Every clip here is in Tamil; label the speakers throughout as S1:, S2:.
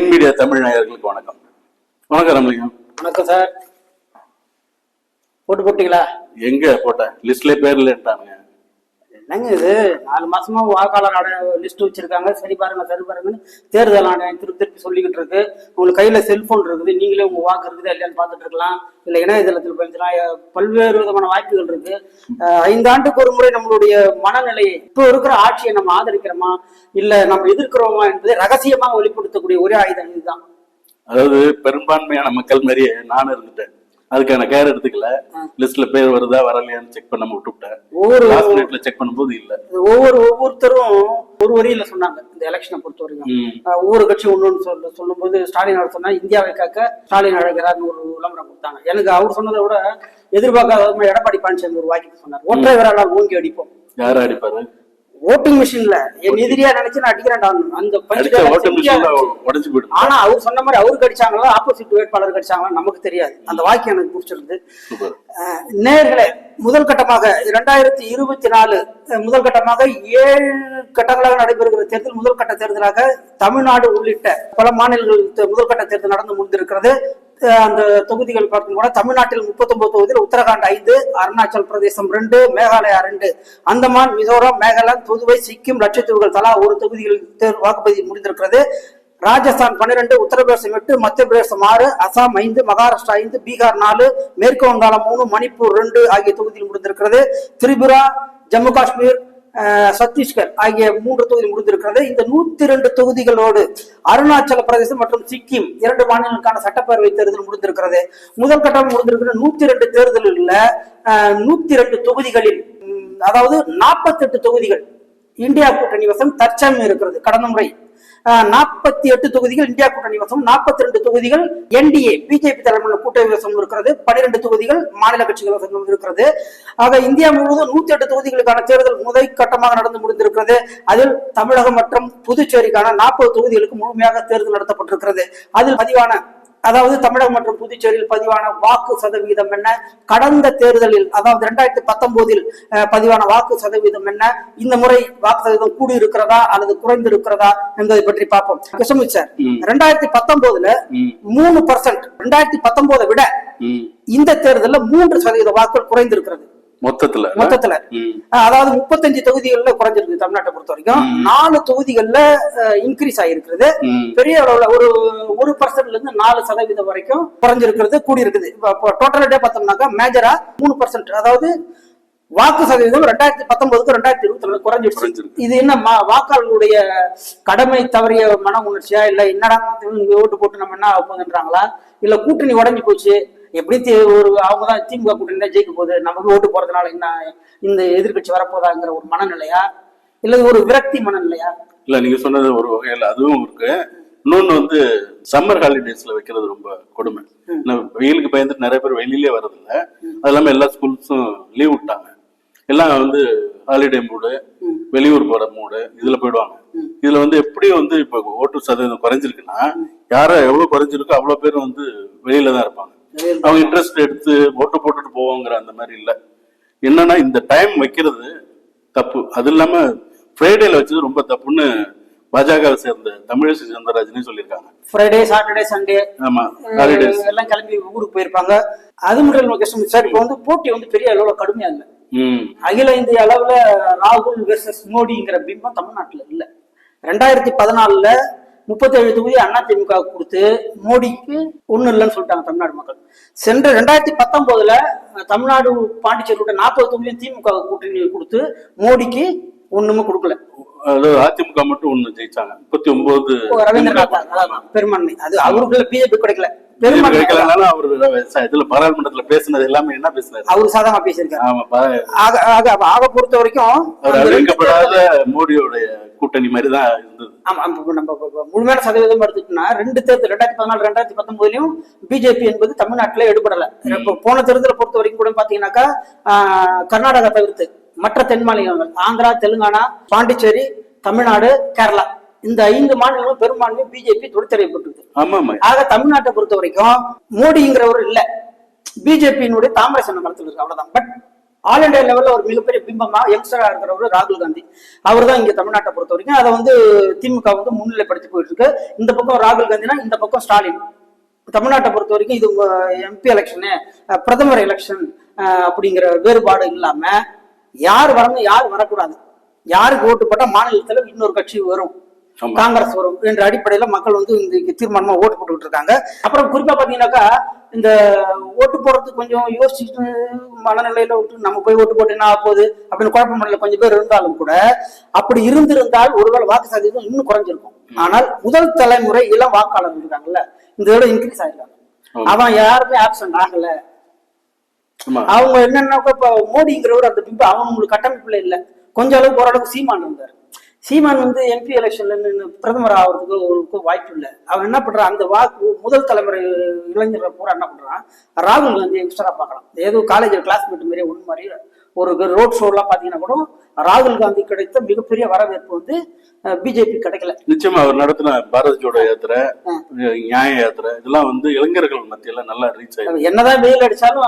S1: கிரீன் மீடியா தமிழ் நேயர்களுக்கு வணக்கம். வணக்கம் ராமலிங்கம்.
S2: வணக்கம் சார். போட்டு போட்டீங்களா?
S1: எங்க போட்டேன், லிஸ்ட்ல பேர் இல்லைன்ட்டானுங்க.
S2: என்னங்க இது 4 மாசமா வாக்காளர் லிஸ்ட் வச்சிருக்காங்க, சரி பாருங்க சரி பாருங்கன்னு தேர்தல் ஆணையம் திருப்பி சொல்லிக்கிட்டு இருக்கு. உங்களுக்கு கையில செல்போன் இருக்குது, நீங்களே உங்க வாக்கு இருக்குது இல்லையான்னு பார்த்துட்டு இருக்கலாம், இல்ல இணையதளத்தில் பயன்படுத்தலாம். பல்வேறு விதமான வாய்ப்புகள் இருக்கு. 5 ஆண்டுக்கு ஒரு முறை நம்மளுடைய மனநிலையை, இப்போ இருக்கிற ஆட்சியை நம்ம ஆதரிக்கிறோமா இல்ல நம்ம எதிர்க்கிறோமா என்பதை ரகசியமாக வெளிப்படுத்தக்கூடிய ஒரே ஆயுதம் இதுதான்.
S1: அதாவது பெரும்பான்மையான மக்கள் மாதிரியே நானும் இருந்துட்டேன். அதுக்கான கேர் எடுத்துக்கல. லிஸ்ட்ல பேர் வருதா வரலையான்னு செக் பண்ணாம விட்டுவிட்டேன். செக் பண்ணும்போது இல்ல.
S2: ஒவ்வொருத்தரும் ஒரு வரியில சொன்னாங்க இந்த எலெக்ஷனை பொறுத்த வரைக்கும். ஒவ்வொரு கட்சி ஒண்ணு சொல்லும் போது ஸ்டாலின் அவர் சொன்னா இந்தியாவை காக்க ஸ்டாலின் அழைக்கிறார்னு ஒரு விளம்பரம் கொடுத்தாங்க. எனக்கு அவர் சொன்னதை விட எதிர்பார்க்காத எடப்பாடி பழனிசாமி ஒரு வாய்ப்பு சொன்னார், ஒற்றை விரலால் ஓங்கி அடிப்போம்.
S1: யாரும் அடிப்பாரு?
S2: ஓட்டிங் மிஷின்ல என் எதிரியா நினைச்சு நான் அடிக்கிறேன். அந்த ஆனா அவர் சொன்ன மாதிரி அவருக்கு அடிச்சாங்களா ஆப்போசிட் வேட்பாளருக்கு அடிச்சாங்களா நமக்கு தெரியாது. அந்த வாக்கியம் எனக்கு பிடிச்சிருந்து. நேர்களே, முதல் கட்டமாக 2024 முதல் கட்டமாக 7 கட்டங்களாக நடைபெறுகிற தேர்தல் முதல் கட்ட தேர்தலாக தமிழ்நாடு உள்ளிட்ட பல மாநிலங்கள் முதல் கட்ட தேர்தல் நடந்து முடிந்திருக்கிறது. அந்த தொகுதிகள் பார்க்கும் போது தமிழ்நாட்டில் 39 தொகுதியில் உத்தரகாண்ட் 5, அருணாச்சல் பிரதேசம் 2, மேகாலயா 2, அந்தமான், மிசோரம், மேகாலயா, புதுவை, சிக்கிம், லட்சத்தீவுகள் தலா ஒரு தொகுதிகளில் வாக்குப்பதிவு முடிந்திருக்கிறது. ராஜஸ்தான் 12, உத்தரப்பிரதேசம் 8, மத்திய பிரதேசம் 6, அசாம் 5, மகாராஷ்டிரா 5, பீகார் 4, மேற்கு வங்காளம் 3, மணிப்பூர் 2 ஆகிய தொகுதியில் முடிந்திருக்கிறது. திரிபுரா, ஜம்மு காஷ்மீர், சத்தீஸ்கர் ஆகிய 3 தொகுதி முடிந்திருக்கிறது. இந்த 102 தொகுதிகளோடு அருணாச்சல பிரதேசம் மற்றும் சிக்கிம் 2 மாநிலங்களுக்கான சட்டப்பேரவை தேர்தல் முடிந்திருக்கிறது. முதல் கட்டம் முடிந்திருக்கிற 102 தேர்தலில் 102 தொகுதிகளில், அதாவது 48 தொகுதிகள் இந்தியா கூட்டணி வசம் தற்சமயம் இருக்கிறது. கடந்த முறை 48 தொகுதிகள் இந்தியா கூட்டணி வசம், 42 தொகுதிகள் என்டிஏ பிஜேபி தலைமையிலான கூட்டணி வசம் இருக்கிறது, 12 தொகுதிகள் மாநில கட்சிகள் வசம் இருக்கிறது. ஆக இந்தியா முழுவதும் 108 தொகுதிகளுக்கான தேர்தல் முதல் கட்டமாக நடந்து முடிந்திருக்கிறது. அதில் தமிழகம் மற்றும் புதுச்சேரிக்கான 40 தொகுதிகளுக்கு முழுமையாக தேர்தல் நடத்தப்பட்டிருக்கிறது. அதில் பதிவான, அதாவது தமிழகம் மற்றும் புதுச்சேரியில் பதிவான வாக்கு சதவீதம் என்ன, கடந்த தேர்தலில் அதாவது 2019 பதிவான வாக்கு சதவீதம் என்ன, இந்த முறை வாக்கு சதவீதம் கூடி இருக்கிறதா அல்லது குறைந்து இருக்கிறதா என்பதை பற்றி பார்ப்போம். கிருஷ்ணமூர்த்தி சார், 2019 3%, 2019 விட இந்த தேர்தலில் 3% வாக்குகள் குறைந்திருக்கிறது. மொத்தத்துல அதாவது 35 தொகுதிகள்ல குறைஞ்சிருக்கு. தமிழ்நாட்டை பொறுத்த வரைக்கும் 4 தொகுதிகள்ல இன்க்ரீஸ் ஆகிருக்கிறது. பெரிய அளவுல ஒரு 1% இருந்து 4% வரைக்கும் குறைஞ்சிருக்கிறது, கூடி இருக்குது. டோட்டல் பார்த்தோம்னாக்கா மேஜரா 3%, அதாவது வாக்கு சதவீதம் 2019க்கு 2022 குறைஞ்சிருச்சு. இது என்ன வாக்காளர்களுடைய கடமை தவறிய மன உணர்ச்சியா, இல்ல என்னடா ஓட்டு போட்டு நம்ம என்ன போகுதுன்றாங்களா, இல்ல கூட்டணி உடஞ்சி போச்சு, எப்படி ஒரு அவங்கதான் திமுக கூட்டணி ஜெயிக்க போகுது, நமக்கு ஓட்டு போறதுனால என்ன இந்த எதிர்கட்சி வரப்போதாங்கிற ஒரு மனநிலையா, இல்ல ஒரு விரக்தி மனநிலையா? இல்ல,
S1: நீங்க சொன்னது ஒரு வகையில அதுவும் இருக்கு. இன்னொன்னு சம்மர் ஹாலிடேஸ்ல வைக்கிறது ரொம்ப கொடுமை. வெயிலுக்கு பயந்துட்டு நிறைய பேர் வெளியிலே வர்றதில்ல. அது இல்லாம எல்லா ஸ்கூல்ஸும் லீவ் விட்டாங்க. எல்லாம் ஹாலிடே மூடு, வெளியூர் போற மூடு, இதுல போயிடுவாங்க. இதுல எப்படி இப்ப ஓட்டு சதவீதம் குறைஞ்சிருக்குன்னா, யார எவ்வளவு குறைஞ்சிருக்கோ அவ்வளவு பேர் வெளியில தான் இருப்பாங்க. அவங்க இன்ட்ரெஸ்ட் எடுத்து ஓட்டு போட்டுட்டு போவோங்கிற அந்த மாதிரி இல்ல. என்னன்னா இந்த டைம் வைக்கிறது தப்பு. அது இல்லாம ஃப்ரைடேல வச்சது ரொம்ப தப்புன்னு பாஜக சேர்ந்த தமிழிசை சவுந்தரராஜனே சொல்லியிருக்காங்க.
S2: ஃப்ரைடே, சாட்டர்டே, சண்டே,
S1: ஆமா ஹாலிடேஸ்
S2: எல்லாம் கிளம்பி ஊருக்கு போயிருப்பாங்க. அது மட்டும் சார், இப்ப போட்டி பெரிய அளவுல கடுமையா இல்ல. அகில இந்திய அளவுல ராகுல் வெர்சஸ் மோடிங்கிற பிம்பம் தமிழ்நாட்டுல இல்ல. 2014 37 தொகுதி அதிமுக கொடுத்து மோடிக்கு ஒண்ணு இல்லைன்னு சொல்லிட்டாங்க தமிழ்நாடு மக்கள். சென்ற 2019 தமிழ்நாடு பாண்டிச்சேரியோட 40 தொகுதியும் திமுக கூட்டணி கொடுத்து மோடிக்கு ஒண்ணுமே கொடுக்கல.
S1: அதிமுக மட்டும் ஒண்ணு ஜெயிச்சாங்க. 39
S2: ரவீந்திரநாத் பெரும்பான்மை. அது அவருக்குள்ள பிஜேபி கிடைக்கல.
S1: பாராளுமன்றத்துல பேசினது எல்லாமே என்ன பேசினாரு,
S2: அவரு சாதாரண பேசியிருக்காரு. ஆக பொறுத்த வரைக்கும்
S1: மோடியோட கூட்டணி மாதிரிதான் இருந்தது.
S2: ஆமா, நம்ம முழுமையான சதவீதம் எடுத்துக்கிட்டோம்னா 2 தேர்தல் 2014, 2019 பிஜேபி என்பது தமிழ்நாட்டுல எடுபடல. இப்ப போன தேர்தலை பொறுத்த வரைக்கும் கூட பாத்தீங்கன்னாக்கா கர்நாடகா தவிர்த்து மற்ற தென் மாநிலங்கள் ஆந்திரா, தெலுங்கானா, பாண்டிச்சேரி, தமிழ்நாடு, கேரளா, இந்த 5 மாநிலங்களும் பெரும்பான்மை பிஜேபி தொழிற்சலைப்பட்டு. ஆக தமிழ்நாட்டை பொறுத்த வரைக்கும் மோடிங்கிறவர் இல்ல, பிஜேபியினுடைய தாமரை சன்னம் நடத்திட்டு இருக்கு, அவ்வளவுதான். பட் ஆல் இண்டியா லெவல்ல ஒரு மிகப்பெரிய பிம்பமா யங்ஸ்டரா இருக்கிறவர் ராகுல் காந்தி. அவர் தான் இங்க தமிழ்நாட்டை பொறுத்த வரைக்கும் அதை வந்து திமுக வந்து முன்னிலைப்படுத்தி போயிட்டு இருக்கு. இந்த பக்கம் ராகுல் காந்தினா இந்த பக்கம் ஸ்டாலின். தமிழ்நாட்டை பொறுத்த வரைக்கும் இது எம்பி எலெக்ஷனு, பிரதமர் எலெக்ஷன் அப்படிங்கிற வேறுபாடு இல்லாம யார் வரணும் யார் வரக்கூடாது, யாருக்கு ஓட்டு போட்டா மாநிலத்துல இன்னொரு கட்சி வரும், காங்கிரஸ் வரும் என்ற அடிப்படையில மக்கள் வந்து இந்த தீர்மானமா ஓட்டு போட்டுக்கிட்டு இருக்காங்க. அப்புறம் குறிப்பா பாத்தீங்கன்னாக்கா இந்த ஓட்டு போடுறதுக்கு கொஞ்சம் யோசிச்சுட்டு மனநிலையில விட்டு நம்ம போய் ஓட்டு போட்டு என்ன ஆக போகுது அப்படின்னு குழப்பமடையில கொஞ்சம் பேர் இருந்தாலும் கூட, அப்படி இருந்திருந்தால் ஒருவேளை வாக்கு சதவீதம் இன்னும் குறைஞ்சிருக்கும். ஆனால் முதல் தலைமுறை இளம் வாக்காளர் இருக்காங்கல்ல, இந்த விட இன்க்ரீஸ் ஆயிருக்காங்க. அவன் யாருமே ஆப்சன்ட் ஆகல. அவங்க என்னன்னாக்கா இப்ப மோடிங்கிறவர் அந்த பிம்பம் அவங்களுக்கு கட்டமைப்புல இல்ல. கொஞ்ச அளவுக்கு ஓரளவுக்கு சீமான் இருந்தார். சீமான் வந்து எம்பி எலெக்ஷன்ல பிரதமர் ஆகிறதுக்கு வாய்ப்பு இல்லை. அவன் என்ன பண்றான், அந்த வாக்கு முதல் தலைமுறை இளைஞர்கள் பூரா என்ன பண்றான், ராகுல் காந்தி யங்ஸ்டரா பார்க்கலாம். ஏதோ காலேஜ் கிளாஸ்மேட் மாதிரி ஒன்று மாதிரி ஒரு ரோட் ஷோ எல்லாம் பாத்தீங்கன்னா கூட ராகுல் காந்தி கிடைத்த மிகப்பெரிய வரவேற்பு வந்து பிஜேபி கிடைக்கல.
S1: நிச்சயமா அவர் நடத்தின பாரத் ஜோடோ யாத்திரை, நியாய யாத்திரை இதெல்லாம் வந்து இளைஞர்கள் மத்தியில நல்லா ரீச் ஆயிடும்.
S2: என்னதான் வெயில் அடிச்சாலும்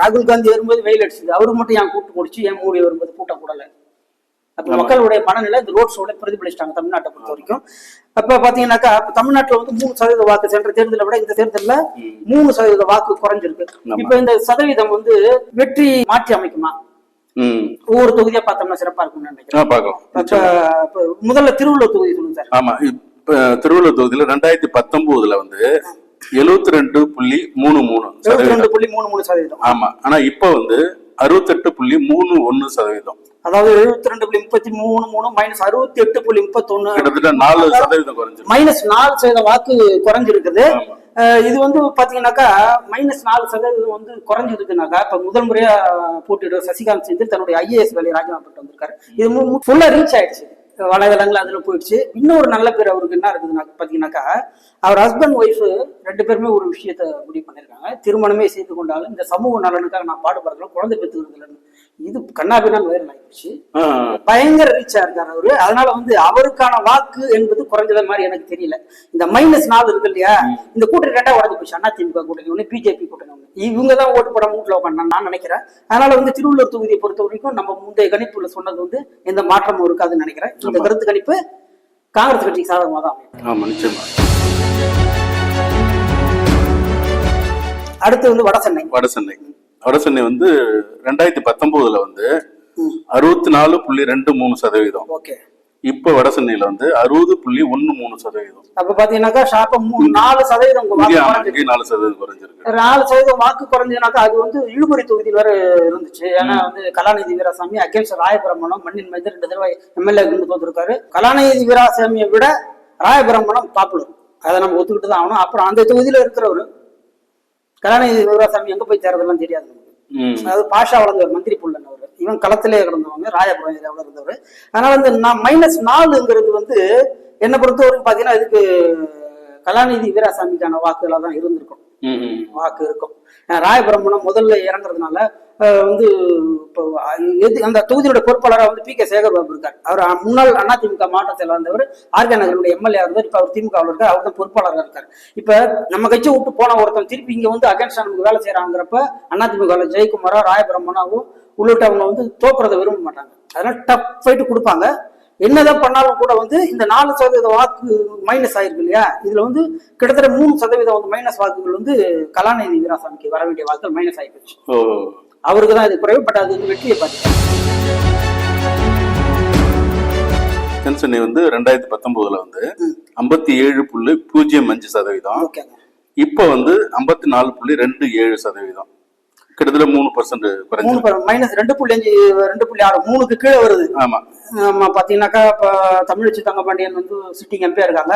S2: ராகுல் காந்தி வரும்போது வெயில் அடிச்சது, அவரு மட்டும் ஏன் கூட்டு முடிச்சு ஏன் மோடி வரும்போது கூட்டம் கூடல. அப்ப மக்களுடைய மனநிலை இந்த ரோட் ஷோல பிரதிபலிச்சிட்டாங்க தமிழ்நாட்டை பொறுத்த வரைக்கும். அப்ப பாத்தீங்கன்னாக்கா தமிழ்நாட்டுல வந்து 3% வாக்கு சென்ற தேர்தலை விட இந்த தேர்தலில் 3% வாக்கு குறைஞ்சிருக்கு. இப்ப இந்த சதவீதம் வந்து வெற்றி மாற்றி அமைக்குமா? ஒவ்வொரு தொகுதியா பார்த்தோம்னா சிறப்பா இருக்கும்னு நினைக்கிறேன். முதல்ல திருவள்ளூர் தொகுதி சொல்லுங்க சார்.
S1: ஆமா, இப்ப திருவள்ளூர் தொகுதியில 2019 வந்து
S2: 72.33%.
S1: ஆமா, ஆனா இப்ப வந்து 68.31%.
S2: அதாவது 72.33 மைனஸ் 68.31
S1: கிட்டத்தட்ட 4% குறைஞ்சிருக்கு.
S2: மைனஸ் 4% வாக்கு குறைஞ்சிருக்குது. இது வந்து பாத்தீங்கன்னாக்கா மைனஸ் 4% வந்து குறைஞ்சிருக்குனாக்கா இப்ப முதல் முறையா போட்டியிடுற சசிகாந்த் செந்தில் தன்னுடைய ஐஏஎஸ் வேலையை ராஜினாமா பண்ணிட்டு வந்திருக்காரு. இது ஃபுல்லா ரீச் ஆயிடுச்சு, வலைதளங்கள் அதுல போயிடுச்சு. இன்னொரு நல்ல பேர் அவருக்கு என்ன இருக்குதுன்னா பாத்தீங்கன்னாக்கா அவர் ஹஸ்பண்ட் ஒய்ஃப் 2 பேருமே ஒரு விஷயத்த முடிவு பண்ணிருக்காங்க. திருமணமே செய்து கொண்டாலும் இந்த சமூக நலனுக்காக நான் பாடுபடுறதுல குழந்தை பெற்றுக்கிறதுல இது கண்ணாபின்னான் வைரல் ஆயிடுச்சு. பயங்கர ரீச்சா இருக்காரு அவரு. அதனால வந்து அவருக்கான வாக்கு என்பது குறைஞ்சத மாதிரி எனக்கு தெரியல. இந்த -4 இருக்கு இல்லையா, இந்த கூட்டணி 2 உடஞ்சு போச்சு. அதிமுக கூட்டணி ஒண்ணு, பிஜேபி கூட்டணி ஒண்ணு. இவங்கதான் ஓட்டு போட மூட்டில் உட்காந்து நான் நினைக்கிறேன். அதனால வந்து திருவள்ளூர் தொகுதியை பொறுத்த வரைக்கும் நம்ம முந்தைய கணிப்புல சொன்னது வந்து எந்த மாற்றமும் இருக்காதுன்னு நினைக்கிறேன். இந்த கருத்து கணிப்பு காங்கிரஸ் கட்சிக்கு சாதகமாக தான். அடுத்து வந்து
S1: வடசென்னை வந்து 2019 வந்து 64.23%.
S2: ஓகே,
S1: இப்ப வடசென்னையில வந்து 60.13%.
S2: அப்ப பாத்தீங்கன்னாக்கா ஷார்ப்பா 4%
S1: 4% குறைஞ்சிருக்கு.
S2: 4% வாக்கு குறைஞ்சதுனாக்கா அது வந்து இழுபறி தொகுதியில் வேற இருந்துச்சு. ஏன்னா வந்து கலாநிதி வீராசாமி அகேன்ஸ்ட் ராயபிரமணம் மண்ணின் மீது 2 தடவை எம்எல்ஏ தோத்துருக்காரு. கலாநிதி வீராசாமியை விட ராயபிரமணம் பாப்புலர், அதை நம்ம ஒத்துக்கிட்டு தான் ஆகணும். அப்புறம் அந்த தொகுதியில இருக்கிறவரு கலாநிதி வீராசாமி எங்க போய் தேர்தலாம் தெரியாது. அதாவது பாஷா வளர்ந்தவர், மந்திரி புள்ளன் அவரு. இவன் களத்திலே கிடந்தவங்க, ராயபுரம் ஏரியாவில் இருந்தவர். அதனால வந்து -4ங்கிறது வந்து என்னை பொறுத்தவரைக்கும் பாத்தீங்கன்னா இதுக்கு கலாநிதி வீராசாமிக்கான வாக்குகளா தான் இருந்திருக்கும். வாக்கு இருக்கும். ராயபுரம் முதல்ல இறங்குறதுனால வந்து இப்போ அந்த தொகுதியோட பொறுப்பாளராக வந்து பி.கே. சேகர்பாபு இருக்கார். அவர் முன்னாள் அதிமுக மாவட்ட செயலாளர் இருந்தவர், ஆர்கே நகருடைய எம்எல்ஏ இருந்தார். இப்ப அவர் திமுக இருக்கார். அவர் தான் பொறுப்பாளராக இருக்கார். இப்ப நம்ம கட்சி விட்டு போன ஒருத்தன் திருப்பி இங்க வந்து அகேன்ஸ்டா நமக்கு வேலை செய்யறாங்கிறப்ப அதிமுக ஜெயக்குமாரா ராயபிரமணாவும் உள்ளிட்டவங்க வந்து தோக்குறதை விரும்ப மாட்டாங்க. அதனால டஃப் ஃபைட்டு கொடுப்பாங்க. என்னதான் பண்ணாலும் கூட வந்து இந்த 4% வாக்கு மைனஸ் ஆயிருக்கு இல்லையா, இதுல வந்து கிட்டத்தட்ட 3% வந்து மைனஸ் வாக்குகள் வந்து கலாநிதி வீராசாமிக்கு வர வேண்டிய வாக்குகள் மைனஸ் ஆயிடுச்சு. அவருக்கு தான் இது குறைவு. பட் அது வந்து வெற்றியை பார்த்து
S1: தென்சென்னை வந்து 2019 வந்து 57.05%. இப்ப வந்து 54.27%. கிட்டத்தட்ட 3%
S2: மைனஸ் 2.5 2.6 3க்கு கீழே வருது. ஆமா பாத்தீங்கன்னாக்கா இப்ப தமிழச்சி தங்கபாண்டியன் வந்து சிட்டிங் எம்பியா இருக்காங்க.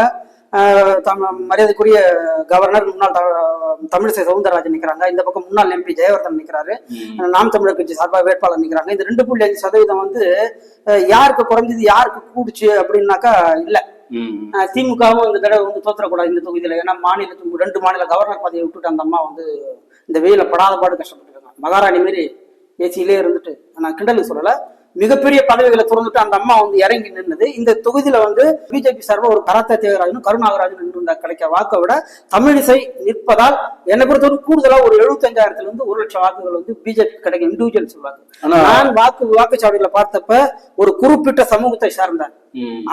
S2: மரியாதைக்குரிய கவர்னர் முன்னாள் தமிழிசை சவுந்தரராஜன் நிக்கிறாங்க. இந்த பக்கம் முன்னாள் எம்பி ஜெயவர்தன் நிக்கிறாரு. நாம் தமிழர் கட்சி சார்பாக வேட்பாளர் நிக்கிறாங்க. இந்த 2.5% வந்து யாருக்கு குறைஞ்சது யாருக்கு கூடுச்சு அப்படின்னாக்கா இல்ல. திமுகவும் இந்த தடவை வந்து தோற்றக்கூடாது இந்த தொகுதியில. ஏன்னா மாநிலத்துக்கு 2 மாநில கவர்னர் பதவியை விட்டுட்டு அந்த அம்மா வந்து இந்த வெயில படாத பாடு கஷ்டப்பட்டு இருக்காங்க. மகாராணி மாரி ஏசியிலே இருந்துட்டு, நான் கிண்டலுக்கு சொல்லல, மிகப்பெரிய பதவிகளை திறந்துட்டு அந்த அம்மா வந்து இறங்கி நின்னது. இந்த தொகுதியில வந்து பிஜேபி சார்பில் ஒரு கராத்தா தியாகராஜனும் கருணாகராஜன் நின்று கிடைக்க வாக்கை விட தமிழிசை நிற்பதால் என்னை பொறுத்தவரை கூடுதலா ஒரு 75,000 இருந்து 1,00,000 வாக்குகள் வந்து பிஜேபி கிடைக்கும். இண்டிவிஜுவல்ஸ் வாக்கு நான் வாக்குச்சாவடிகளை பார்த்தப்ப ஒரு குறிப்பிட்ட சமூகத்தை சார்ந்த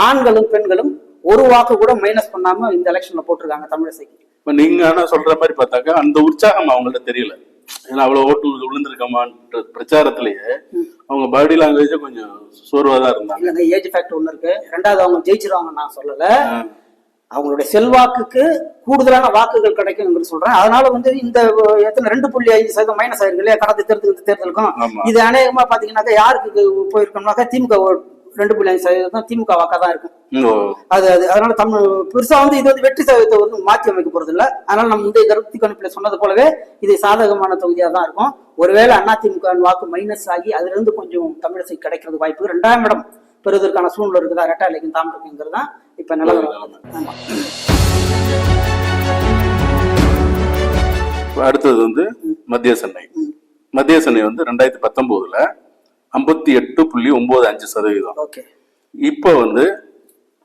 S2: ஆண்களும் பெண்களும் ஒரு வாக்கு கூட மைனஸ் பண்ணாம இந்த எலெக்ஷன்ல போட்டிருக்காங்க தமிழிசைக்கு.
S1: நீங்க ஆனா சொல்ற மாதிரி பார்த்தாக்கா அந்த உற்சாகம் அவங்கள்ட்ட தெரியல. ஏன்னா அவ்வளவு ஓட்டு விழுந்திருக்கமான்ற பிரச்சாரத்திலேயே அவங்க பாடி லாங்குவேஜ் கொஞ்சம் சோர்வாதான் இருந்தாங்க.
S2: இல்லங்க, ஏஜ் ஃபேக்டர் ஒண்ணு இருக்கு. ரெண்டாவது அவங்க ஜெயிச்சிருவாங்க நான் சொல்லல, அவங்களுடைய செல்வாக்குக்கு கூடுதலான வாக்குகள் கிடைக்கும் சொல்றேன். அதனால வந்து இந்த எத்தனை 2.5% மைனஸ் ஆயிருக்கு இல்லையா கடந்த தேர்தலுக்கும். இது அநேகமா பாத்தீங்கன்னாக்கா யாருக்கு போயிருக்கோம்னாக்கா திமுக 2.5% திமுக வாக்கா தான் இருக்கும். அதனால தமிழ் பெருசா வந்து இது வந்து வெற்றி சதவீதத்தை வந்து மாற்றி அமைக்க போறது இல்ல. அதனால நம்ம இந்த கருத்து கணிப்புல சொன்னது போலவே இது சாதகமான தொகுதியா தான் இருக்கும். ஒருவேளை அதிமுக வாக்கு மைனஸ் ஆகி அதுல இருந்து கொஞ்சம் தமிழிசை கிடைக்கிறது வாய்ப்பு. 2ஆம் இடம் பெறுவதற்கான சூழ்நிலை இருக்குதா, ரெட்டை இலைக்கும் தாமரைக்குங்கிறது தான் இப்ப நிலவரம்.
S1: அடுத்தது வந்து மத்திய சென்னை. மத்திய சென்னை வந்து 2019ல 58.95%. இப்ப வந்து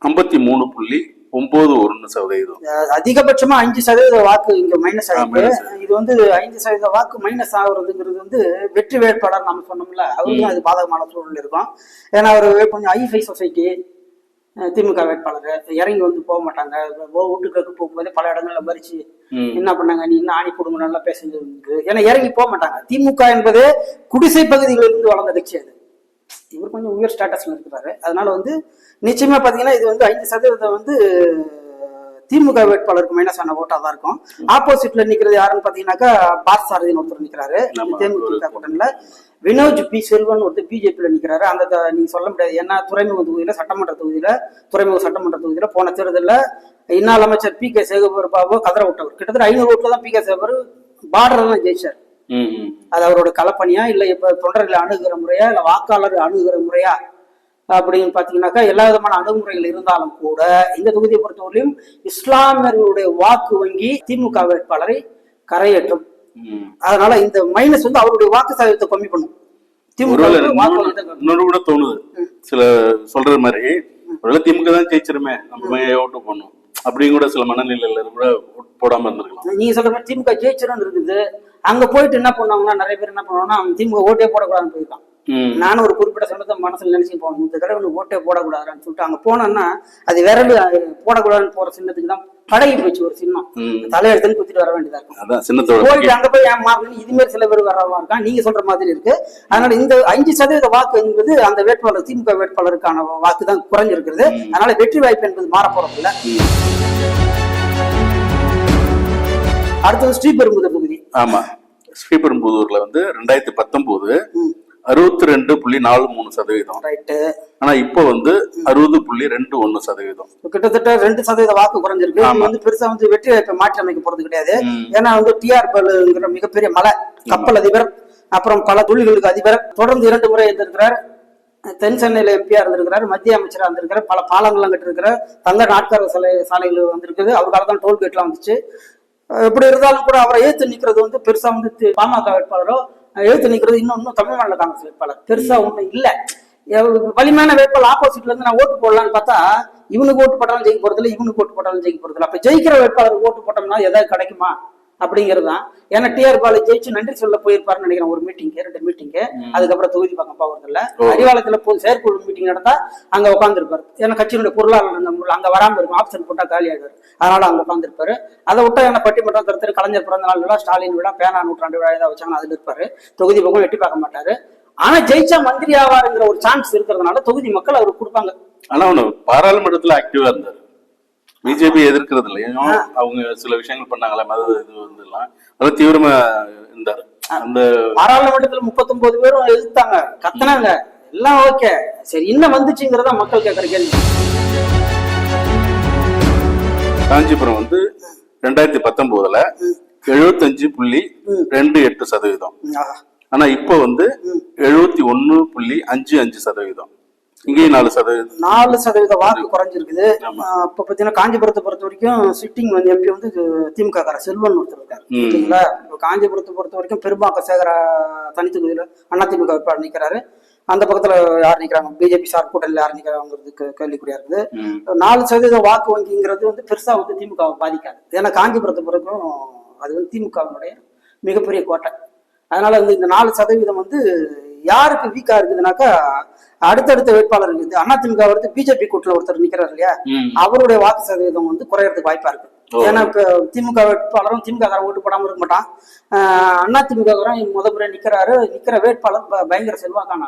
S1: 53.91%.
S2: அதிகபட்சமா 5% வாக்கு இங்க மைனஸ் ஆயிருக்கு. இது வந்து 5% வாக்கு மைனஸ் ஆகுறதுங்கிறது வந்து வெற்றி வேட்பாளர் நம்ம சொன்னோம்ல அவருக்கு அது பாதகமான சூழல் இருக்கும். ஏன்னா அவர் கொஞ்சம் ஐஃபை சொசைட்டி திமுக வேட்பாளர் இறங்கி வந்து போக மாட்டாங்க. வீட்டுக்கு போகும்போதே பல இடங்கள்ல மறிச்சு என்ன பண்ணாங்க, நீ இன்னும் ஆணி குடும்பம் நல்லா பேசுறது. ஏன்னா இறங்கி போக மாட்டாங்க. திமுக என்பது குடிசை பகுதிகளில் இருந்து வளர்ந்த கட்சி. அது இவர் கொஞ்சம் உயர் ஸ்டேட்டஸ்ல இருக்கிறாரு. அதனால வந்து நிச்சயமா பாத்தீங்கன்னா இது வந்து 5% வந்து திமுக வேட்பாளருக்கு மைனஸ் ஆன ஓட்டா தான் இருக்கும். ஆப்போசிட்ல நிக்கிறது யாருன்னு பாத்தீங்கன்னாக்கா பார்த்தசாரதின்னு ஒருத்தர் நிக்கிறாரு தேமுதிக கூட்டணியில. வினோஜ் பி செல்வன் ஒருத்தர் பிஜேபியில நிக்கிறாரு. அந்த நீங்க சொல்ல முடியாது. ஏன்னா துறைமுக தொகுதியில சட்டமன்ற தொகுதியில போன தேர்தலில் இந்நாள் அமைச்சர் பி கே சேகர் பாபு கதற விட்டவர். கிட்டத்தட்ட 500 ஓட்டுல தான் பி கே சேகர் பார்டர் தான் ஜெயிச்சார். அது அவரோட களப்பணியா இல்ல இப்ப தொண்டர்களை அணுகுகிற முறையா இல்ல வாக்காளர் அணுகுகிற முறையா அப்படின்னு பாத்தீங்கன்னாக்கா எல்லா விதமான அணுகுமுறைகள் இருந்தாலும் கூட இந்த தொகுதியை பொறுத்தவரையிலும் இஸ்லாமியர்களுடைய வாக்கு வங்கி திமுக வேட்பாளரை கரையேற்றும். அதனால இந்த மைனஸ் வந்து அவருடைய வாக்கு சதவீதத்தை கம்மி பண்ணும்.
S1: இன்னொரு கூட தோணுது சில சொல்ற மாதிரி ஒருவேளை திமுக தான் ஜெயிச்சிருமே நம்ம ஓட்டு பண்ணும் அப்படின்னு கூட சில மனநிலையில கூட போடாம இருந்திருக்கலாம்.
S2: நீங்க சொல்ற மாதிரி திமுக ஜெயிச்சிரும் இருக்குது. அங்க போயிட்டு என்ன பண்ணுவாங்கன்னா நிறைய பேர் என்ன பண்ணுவாங்கன்னா அவங்க திமுக ஓட்டே போடக்கூடாதுன்னு போயிருக்கான். நானும் ஒரு குறிப்பிட்ட சமயத்தை மனசுல நினைச்சு போனேன், இந்த தடவை ஓட்டே போடக்கூடாதுன்னு சொல்லிட்டு அங்க போனோம்னா அது விரல் போடக்கூடாதுன்னு போற சின்னத்துக்கு தான் பழகி போச்சு. ஒரு சின்னம் தலையெடுத்துன்னு குத்திட்டு வர வேண்டியதா இருக்கும். போயிட்டு அங்க போய் ஏன் மாறணும் இது மாதிரி சில பேர் வரவா இருக்கா நீங்க சொல்ற மாதிரி இருக்கு. அதனால இந்த 5% வாக்கு என்பது அந்த வேட்பாளர் திமுக வேட்பாளருக்கான வாக்கு தான் குறைஞ்சிருக்கிறது. அதனால வெற்றி வாய்ப்பு என்பது மாற போறது இல்ல. அடுத்தது ஸ்ரீபெரும்புதூர் தொகுதி.
S1: ஆமா, ஸ்ரீபெரும்புதூர்ல வந்து 2019 62.43%. ஆனா இப்ப வந்து 60.21%.
S2: கிட்டத்தட்ட 2% வாக்கு குறைஞ்சிருக்கு. வந்து பெருசா வந்து வெற்றி வாய்ப்பை மாற்றி அமைக்க போறது கிடையாது. ஏன்னா வந்து டிஆர் பாலுங்கிற மிகப்பெரிய மலை கப்பல் அதிபர் அப்புறம் பல தொழில்களுக்கு அதிபர் தொடர்ந்து 2 முறை இருந்திருக்கிறார். தென் சென்னையில எம்பியா இருந்திருக்கிறார், மத்திய அமைச்சரா இருந்திருக்கிறார், பல பாலங்கள்லாம் கட்டிருக்கிறார், தங்க நாட்கார சாலைகள் வந்திருக்குது. அவருக்காக தான் டோல்கேட்லாம் வந்துச்சு. எப்படி இருந்தாலும் கூட அவரை ஏத்து நிக்கிறது வந்து பெருசா வந்து பாமக வேட்பாளரோ எழுத்து நிக்கிறது இன்னும் தமிழ் மாநில காங்கிரஸ் வேட்பாளர் பெருசா ஒண்ணும் இல்ல. வலிமையான வேட்பாளர் ஆப்போசிட்ல இருந்து நான் ஓட்டு போடலான்னு பார்த்தா இவனுக்கு ஓட்டு போட்டாலும் ஜெயிக்க போறது இல்லை, இவனுக்கு ஓட்டு போட்டாலும் ஜெயிக்க போறது இல்லை. அப்ப ஜெயிக்கிற வேட்பாளருக்கு ஓட்டு போட்டோம்னா ஏதாவது கிடைக்குமா அப்படிங்கிறதுதான். ஏன்னா டிஆர் பாலு ஜெயிச்சு நன்றி சொல்ல போயிருப்பாருன்னு நினைக்கிறேன். ஒரு மீட்டிங்கு 2 மீட்டிங்கு அதுக்கப்புறம் தொகுதி பக்கம் போகிறது இல்ல. அறிவாலயத்துல செயற்குழு மீட்டிங் நடந்தா அங்க உட்காந்துருப்பாரு. ஏன்னா கட்சியினுடைய பொருளாளர் அங்க வராம இருக்கும், ஆப்ஷன் போட்டா காலி ஆயிடுவாரு. அதனால அங்க உட்காந்துருப்பாரு. அதை விட்டா என்ன பட்டிமன்றம் கருத்து கலைஞர் பிறந்த நாள் விழா, ஸ்டாலின் விழா, பேனா நூற்றாண்டு விழா ஏதாவது வச்சாங்கன்னா அதுல இருப்பாரு. தொகுதி பக்கம் எட்டி பார்க்க மாட்டாரு. ஆனா ஜெயிச்சா மந்திரி ஆவாருங்கிற ஒரு சான்ஸ் இருக்கிறதுனால தொகுதி மக்கள் அவருக்கு கொடுப்பாங்க.
S1: ஆனா அவனு பாராளுமன்றத்துல ஆக்டிவா இருந்தாரு. பிஜேபி எதிர்க்கிறது இல்லையா, அவங்க சில விஷயங்கள் பண்ணாங்களா மத இது வந்து எல்லாம் அது தீவிரமா இருந்தாரு. அந்த
S2: பாராளுமன்றத்துல 39 பேரும் எதிர்த்தாங்க, கத்துனாங்க, எல்லாம் ஓகே. சரி என்ன வந்துச்சுங்கிறதா மக்கள் கேட்கற கேள்வி.
S1: காஞ்சிபுரம் வந்து 2019ல 75.28%. ஆனா இப்ப வந்து 71.55%. இங்கேயும் 4%
S2: வாக்கு குறைஞ்சிருக்குது. இப்ப பாத்தீங்கன்னா காஞ்சிபுரத்தை பொறுத்த வரைக்கும் சிட்டிங் வந்து எம்பி வந்து திமுக கார செல்வன் ஒருத்தர் இருக்காரு. ஓகேங்களா, காஞ்சிபுரத்தை பொறுத்த வரைக்கும் பெரும்பாக்க சேகர தனி தொகுதியில அதிமுக வேட்பாளர் நிக்கிறாரு. அந்த பக்கத்துல யார் நிக்கிறாங்க, பிஜேபி சார் கூட்டணியில் யார் நிக்கிறாங்கிறது கேள்விக்குறியா இருக்குது. 4% வாக்கு வங்கிங்கிறது வந்து பெருசா வந்து திமுகவை பாதிக்காது. ஏன்னா காஞ்சிபுரத்து பிறகும் அது வந்து திமுகவினுடைய மிகப்பெரிய கோட்டை. அதனால வந்து இந்த 4% வந்து யாருக்கு வீக்கா இருக்குதுனாக்கா, அடுத்தடுத்த வேட்பாளர் இருக்குது. அதிமுக வந்து பிஜேபி கூட்டில் ஒருத்தர் நிக்கிறார் இல்லையா, அவருடைய வாக்கு சதவீதம் வந்து குறையறதுக்கு வாய்ப்பா இருக்கு. ஏன்னா இப்ப திமுக வேட்பாளரும் திமுக ஓட்டு போடாம இருக்க மாட்டான். அதிமுக முறை நிக்கிற வேட்பாளர் பயங்கர செல்வாக்கான,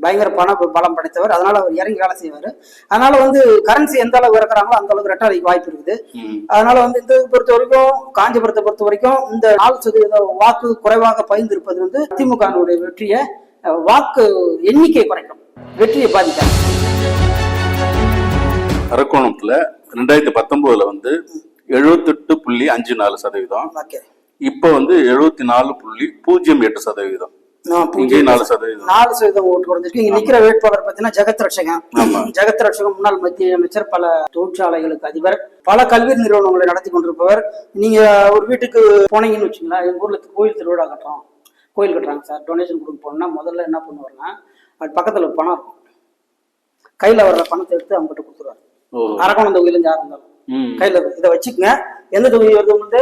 S2: பயங்கர பலம் படைத்தவர். அதனால அவர் இறங்கி வேலை செய்வாரு. அதனால வந்து கரன்சி எந்த அளவுக்கு இறக்குறாங்களோ அந்த அளவுக்கு ரெட்டாதிக்கு வாய்ப்பு இருக்குது. அதனால வந்து இந்த பொறுத்த வரைக்கும், காஞ்சிபுரத்தை பொறுத்த வரைக்கும் இந்த 4% வாக்கு குறைவாக பகிர்ந்திருப்பது வந்து திமுகனுடைய வெற்றியை, வாக்கு எண்ணிக்கை குறைக்கும், வெற்றியை பாதிக்காது.
S1: அரக்கோணத்துல 2019 வந்து 78.54%, இப்ப வந்து 74.08%.
S2: 4% ஓட்டு குறைஞ்சிருக்கு. இங்க நிக்கிற வேட்பாளர் பாத்தீங்கன்னா ஜெகத் ரட்சகன். ஜெகத் ரட்சகன் முன்னாள் மத்திய அமைச்சர், பல தொழிற்சாலைகளுக்கு அதிபர், பல கல்வி நிறுவனங்களை நடத்தி கொண்டிருப்பவர். நீங்க ஒரு வீட்டுக்கு போனீங்கன்னு வச்சுங்களா, எங்க ஊர்ல கோயில் திருவிழா கட்டுறோம், கோயில் கட்டுறாங்க சார், டொனேஷன் கொடுக்க போனோம்னா முதல்ல என்ன பண்ணுவாருன்னா, அது பக்கத்துல பணம் இருக்கும், கையில வர்ற பணத்தை எடுத்து அவங்க கிட்ட கொடுத்துருவாரு. அரக்கோணம் தொகுதியில யாரும் இருந்தாலும் கையில இதை வச்சுக்கங்க, எந்த தொகுதி வருது வந்து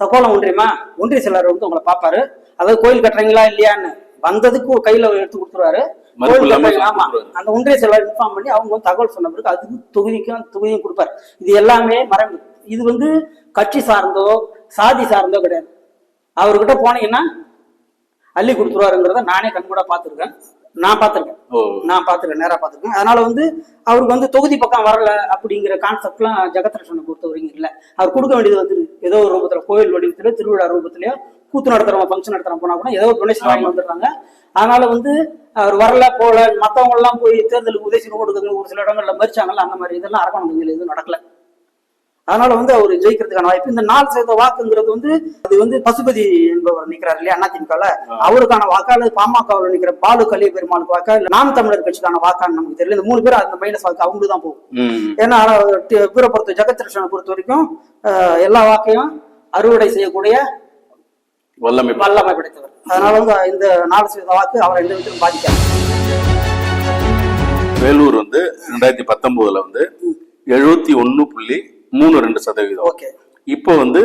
S2: தக்கோலம் ஒன்றியமா, ஒன்றிய செயலாளர் வந்து உங்களை பாப்பாரு, அதாவது கோயில் கட்டுறீங்களா இல்லையான்னு வந்ததுக்கு கையில எடுத்து கொடுத்துருவாரு. கோயில் கட்டுறீங்களா, ஆமா, அந்த ஒன்றிய செயலாளர் இன்ஃபார்ம் பண்ணி அவங்க வந்து தகவல் சொன்ன பிறகு அதுக்கு தொகுதியும் கொடுப்பாரு. இது எல்லாமே மரபு. இது வந்து கட்சி சார்ந்தோ சாதி சார்ந்தோ கிடையாது. அவர்கிட்ட போனீங்கன்னா அள்ளி கொடுத்துருவாருங்கிறத நானே கண்கூட பாத்துருக்கேன். நேரா பாத்துருக்கேன். அதனால வந்து அவருக்கு வந்து தொகுதி பக்கம் வரல அப்படிங்கிற கான்செப்ட்லாம் ஜெகத் ரட்சகனை பொறுத்த வரைக்கும் இல்ல. அவர் கொடுக்க வேண்டியது வந்து ஏதோ ஒரு ரூபத்துல, கோயில் வடிவத்திலயோ திருவிழா ரூபத்திலயோ, கூத்து நடத்துறவங்க ஃபங்க்ஷன் நடத்துறவங்க போனா கூட ஏதோ டொனேஷன் வாங்கி வந்துடுறாங்க. அதனால வந்து அவர் வரல போல, மத்தவங்க எல்லாம் போய் தேர்தலுக்கு உதவி கொடுக்குறது ஒரு சில இடங்கள்ல மறிச்சாங்கல்ல, அந்த மாதிரி இதெல்லாம் அரக்கோணம் தொகுதியில எதுவும் நடக்கல. அதனால வந்து அவர் ஜெயிக்கிறதுக்கான வாய்ப்பு. இந்த 4% வாக்குங்கிறது வந்து அது வந்து பசுபதி என்பவர் நிக்கிறார் இல்லையா அதிமுகல, அவருக்கான வாக்கா, அல்லது பாமகவில் நிக்கிற பாலு கலிய பெருமாளுக்கு வாக்கா, இல்ல நாம் தமிழர் கட்சிக்கான வாக்கான்னு நமக்கு தெரியல. இந்த 3 பேர் அந்த மைனஸ் வாக்கு அவங்களுக்கு தான் போகும். ஏன்னா இவரை பொறுத்த ஜெகத் ரட்சகனை பொறுத்த வரைக்கும் எல்லா வாக்கையும் அறுவடை செய்யக்கூடிய வல்லமை படைத்தவர். அதனால வந்து இந்த 4% வாக்கு அவரை எந்த விதத்திலும் பாதிக்காது.
S1: வேலூர் வந்து 2019 வந்து 71.32%, இப்போ வந்து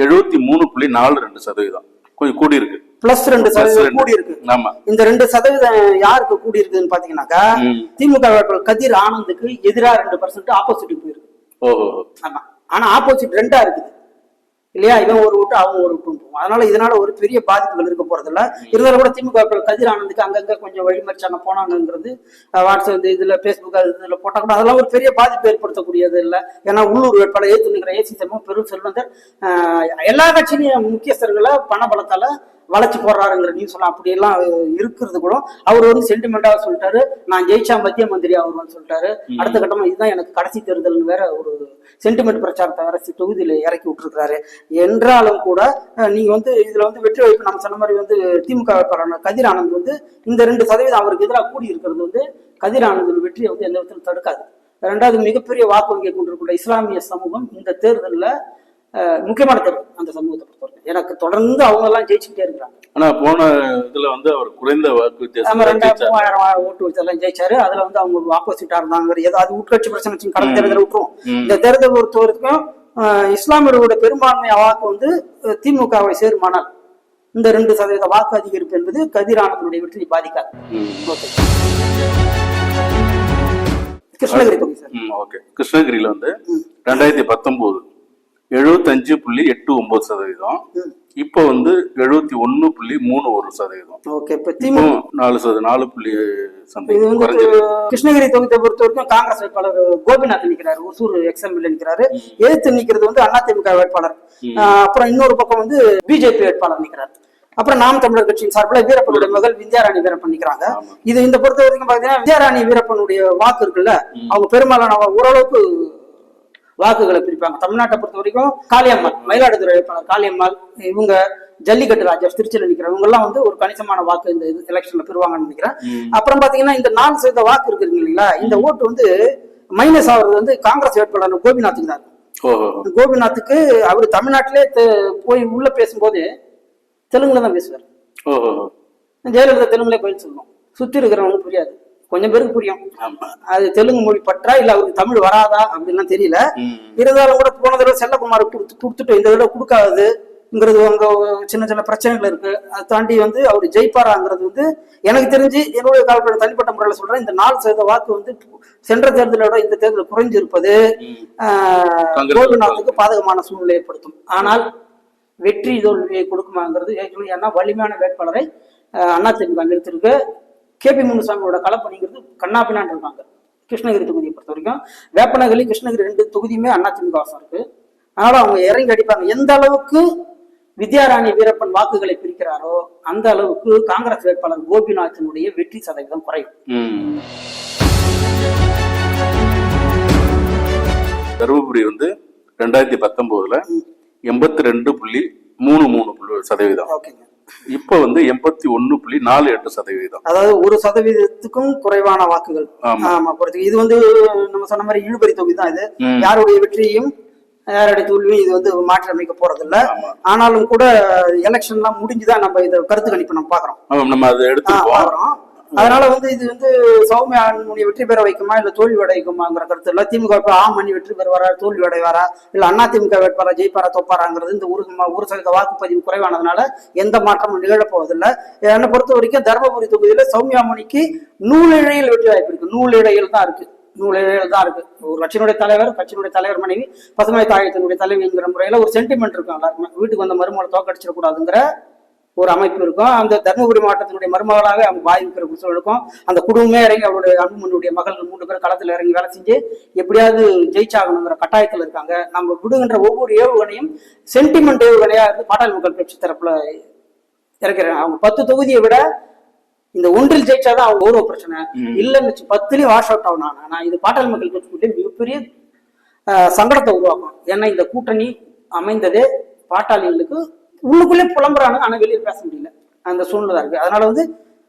S1: 73.42%, கொஞ்சம் கூடி இருக்கு.
S2: +2% கூடி இருக்கு. ஆமா, இந்த 2% யாருக்கு கூடி இருக்குன்னு பாத்தீங்கன்னாக்கா, திமுக வேட்பாளர் கதிர் ஆனந்துக்கு எதிரா 2% ஆப்போசிட் போயிருக்கு. ஆமா, ஆனா ஆப்போசிட் 2 இருக்குது இல்லையா, இவன் ஒரு விட்டு அவங்க ஒரு விட்டு போகும். அதனால இதனால ஒரு பெரிய பாதிப்புகள் இருக்க போறது இல்ல. இருந்தாலும் கூட திமுக கதிர் ஆனந்துக்கு அங்கங்க கொஞ்சம் வழிமறிச்சாங்க போனாங்கிறது வாட்ஸ்அப் இதுல பேஸ்புக் இதுல போட்டா கூட அதெல்லாம் ஒரு பெரிய பாதிப்பு ஏற்படுத்தக்கூடியது இல்லை. ஏன்னா உள்ளூர் வேட்பாளர் ஏற்று நிற்கிற ஏசி செல்வம் பெரும் செல்வந்தர், எல்லா கட்சியிலையும் முக்கியஸ்தர்களை பண பலத்தால வளைச்சு போடுறாருங்கிற நியூஸ் எல்லாம் அப்படி எல்லாம் இருக்கிறது கூட அவர் வந்து சென்டிமெண்டாக சொல்லிட்டாரு, நான் ஜெயிச்சா மத்திய மந்திரி ஆகுவான்னு சொல்லிட்டாரு. அடுத்த கட்டமா இதுதான் எனக்கு கடைசி தேர்தல்னு வேற ஒரு சென்டிமெண்ட் பிரச்சாரத்தை வேற தொகுதியில இறக்கி விட்டுருக்காரு. என்றாலும் கூட நீங்க வந்து இதுல வந்து வெற்றி வாய்ப்பு நம்ம சொன்ன மாதிரி வந்து திமுக வேட்பாளர் கதிர் ஆனந்த் வந்து இந்த 2% அவருக்கு எதிராக கூடி இருக்கிறது வந்து கதிர் ஆனந்தின் வெற்றியை வந்து எந்த விதத்திலும் தடுக்காது. 2வது மிகப்பெரிய வாக்கு வங்கியை கொண்டிருக்கிற இஸ்லாமிய சமூகம் இந்த தேர்தலில் முக்கியமான தேர்தல் அந்த சமூகத்தை பொறுத்தவரைக்கும். எனக்கு தொடர்ந்து அவங்க எல்லாம் ஜெயிச்சுக்கிட்டே இருக்கிறாங்க.
S1: ஆனா போன இதுல வந்து அவர் குறைந்த வாக்கு வித்தியாசம்
S2: 2000 ஓட்டு வச்செல்லாம் ஜெயிச்சாரு. அதுல வந்து அவங்க ஆப்போசிட்டா இருந்தாங்க. ஏதோ அது உட்கட்சி பிரச்சனை கடந்த தேர்தலை விட்டுரும். இந்த தேர்தலை பொறுத்த வரைக்கும் இஸ்லாமியர்களோட பெரும்பான்மை வாக்கு வந்து திமுகவை சேருமானால் இந்த 2% வாக்கு அதிகரிப்பு என்பது கதிர் ஆனந்தனுடைய வெற்றியை பாதிக்காது. கிருஷ்ணகிரி தொகுதி சார்.
S1: கிருஷ்ணகிரியில வந்து 2019 75.89%, இப்போ வந்து 71.31%.
S2: கிருஷ்ணகிரி தொகுதியை பொறுத்த வரைக்கும் காங்கிரஸ் வேட்பாளர் கோபிநாத் நிக்கிறாரு, ஒசூர் எக்ஸ்எம்எல்ஏ நிக்கிறாரு. எதிர்த்து நிக்கிறது வந்து அதிமுக வேட்பாளர். அப்புறம் இன்னொரு பக்கம் வந்து பிஜேபி வேட்பாளர் நிக்கிறார். அப்புறம் நாம் தமிழர் கட்சியின் சார்பில் வீரப்பனுடைய மகள் விந்தியாராணி வீரப்பன் நிக்கிறாங்க. இது இந்த பொறுத்த வரைக்கும் பாத்தீங்கன்னா விந்தியாராணி வீரப்பனுடைய வாக்கு இருக்குல்ல, அவங்க பெரும்பாலான ஓரளவுக்கு வாக்குகளை பிரிப்பாங்க. தமிழ்நாட்டை பொறுத்த வரைக்கும் காளியம்மாள், மயிலாடுதுறை வேட்பாளர் காளியம்மாள், இவங்க ஜல்லிக்கட்டு ராஜா திருச்சியில நிக்கிறவங்க எல்லாம் வந்து ஒரு கணிசமான வாக்கு இந்த எலெக்ஷன்ல பெறுவாங்கன்னு நினைக்கிறேன். அப்புறம் பாத்தீங்கன்னா இந்த 4% வாக்கு இருக்கு இல்லைங்களா, இந்த ஓட்டு வந்து மைனஸ் ஆகுறது வந்து காங்கிரஸ் வேட்பாளர் கோபிநாத்துக்கு தான். கோபிநாத்துக்கு அவர் தமிழ்நாட்டிலே போய் உள்ள பேசும்போது தெலுங்குல தான் பேசுவார். ஜெயலலிதா தெலுங்குல பதில் சொல்லணும். சுத்தி இருக்கிறவங்களுக்கு புரியாது, கொஞ்சம் பேருக்கு புரியும்.
S1: ஆமா.
S2: அது தெலுங்கு மொழி பற்றா இல்ல அவருக்கு தமிழ் வராதா அப்படின்லாம் தெரியல. இருந்தாலும் கூட போன தடவை செல்லகுமார் கொடுத்துட்டு இந்த தடவை கொடுக்காதுங்கிறது அங்க சின்ன சின்ன பிரச்சனைகள் இருக்கு. அதை தாண்டி வந்து அவர் ஜெயிப்பாராங்கிறது வந்து எனக்கு தெரிஞ்சு என்னுடைய காலப்பட தனிப்பட்ட முறையில சொல்றேன், இந்த 4% வாக்கு வந்து சென்ற தேர்தலோட இந்த தேர்தல் குறைஞ்சிருப்பது கோபிநாத்துக்கு பாதகமான சூழ்நிலை ஏற்படுத்தும். ஆனால் வெற்றி தோல்வியை கொடுக்குமாங்கிறது ஏன்னா வலிமையான வேட்பாளரை அதிமுக நிறுத்திருக்கு. KP முனுசாமியோட களப்பணிங்கிறது கண்ணாபின்னான் இருக்காங்க. கிருஷ்ணகிரி தொகுதியை பொறுத்த வரைக்கும் வேப்பனகிரி கிருஷ்ணகிரி 2 தொகுதியுமே அதிமுக வாசம் இருக்கு. அதனால அவங்க இறங்கி அடிப்பாங்க. எந்த அளவுக்கு வித்யாராணி வீரப்பன் வாக்குகளை பிரிக்கிறாரோ அந்த அளவுக்கு காங்கிரஸ் வேட்பாளர் கோபிநாத்தினுடைய வெற்றி சதவீதம் குறையும்.
S1: தருமபுரி வந்து 2019 82.33%. இப்ப வந்து 81.48%.
S2: அதாவது 1% குறைவான வாக்குகள். ஆமா, இது வந்து நம்ம சொன்ன மாதிரி இழுபறி தொகுதி தான். இது யாருடைய வெற்றியையும் யாருடைய தோல்வியும் இது வந்து மாற்றி அமைக்க போறது இல்ல. ஆனாலும் கூட எலெக்ஷன் எல்லாம் முடிஞ்சுதான் நம்ம இதை கருத்து கணிப்பு நம்ம பாக்குறோம்.
S1: நம்ம அதை எடுத்து
S2: அதனால வந்து இது வந்து சௌமியா வெற்றி பெற வைக்குமா இல்ல தோல்வி அடைக்குமாங்கிற கருத்து இல்ல. திமுக ஆமணி வெற்றி பெறுவாரா தோல்வி அடைவாரா இல்ல அதிமுக வேட்பாளா ஜெயிப்பாரா தோப்பாராங்கிறது இந்த 1% வாக்குப்பதிவு குறைவானதுனால எந்த மாற்றமும் நிகழப்போவதில்லை. என்னை பொறுத்த வரைக்கும் தருமபுரி தொகுதியில சௌமியா மணிக்கு நூலிழையில் வெற்றி வாய்ப்பு இருக்கு. நூலிழையில் தான் இருக்கு. ஒரு கட்சியினுடைய தலைவர் மனைவி பசுமை தாயத்தினுடைய தலைவிங்கிற முறையில ஒரு சென்டிமெண்ட் இருக்கும். எல்லாருக்குமே வீட்டுக்கு வந்த மருமகளை தோக்கடிச்சிடக்கூடாதுங்கிற ஒரு அமைப்பு இருக்கும். அந்த தருமபுரி மாவட்டத்தினுடைய மருமகளாக அவங்க வாய்ப்பு இருக்கும். அந்த குடும்பமே இறங்கி அவருடைய அன்புமனுடைய மகள் 3 பேர் களத்தில் இறங்கி வேலை செஞ்சு எப்படியாவது ஜெயிச்சாகணுங்கிற கட்டாயத்தில் இருக்காங்க. நம்ம விடுகின்ற ஒவ்வொரு ஏவுகணையும் சென்டிமெண்ட் ஏவுகணையா இருந்து பாட்டாளி மக்கள் கட்சி தரப்புல இறக்கிறாங்க. அவங்க 10 தொகுதியை விட இந்த ஒன்றில் ஜெயிச்சாதான் அவங்க ஒரு பிரச்சனை இல்லைன்னு 10லயும் வாஷ் அவுட் ஆகணும். ஆனா இது பாட்டாளி மக்கள் கட்சி மிகப்பெரிய சங்கடத்தை உருவாக்கும். ஏன்னா இந்த கூட்டணி அமைந்ததே பாட்டாளிகளுக்கு உள்ளுக்குள்ளே புலம்புறாங்க, ஆனா வெளியே பேச முடியல, அந்த சூழ்நிலை இருக்கு. அதனால வந்து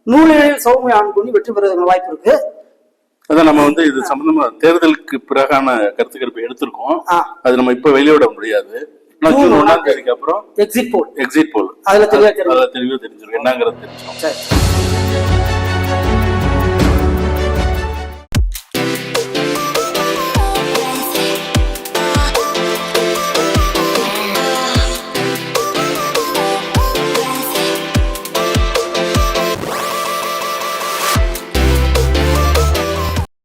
S2: நூலிழையில் சௌமியா ஆண்குனி வெற்றி பெறுவதற்கான வாய்ப்பு இருக்கு.
S1: அதான் நம்ம வந்து இது சம்பந்தமா தேர்தலுக்கு பிறகான கருத்து கணிப்பு எடுத்திருக்கோம். அது நம்ம இப்ப வெளியிட முடியாது. ஜூன் 1ஆம் தேதிக்கு அப்புறம் எக்ஸிட் போல் அதுல தெளிவா தெரிஞ்சிடும் என்னங்கிறது தெரிஞ்சிடும்.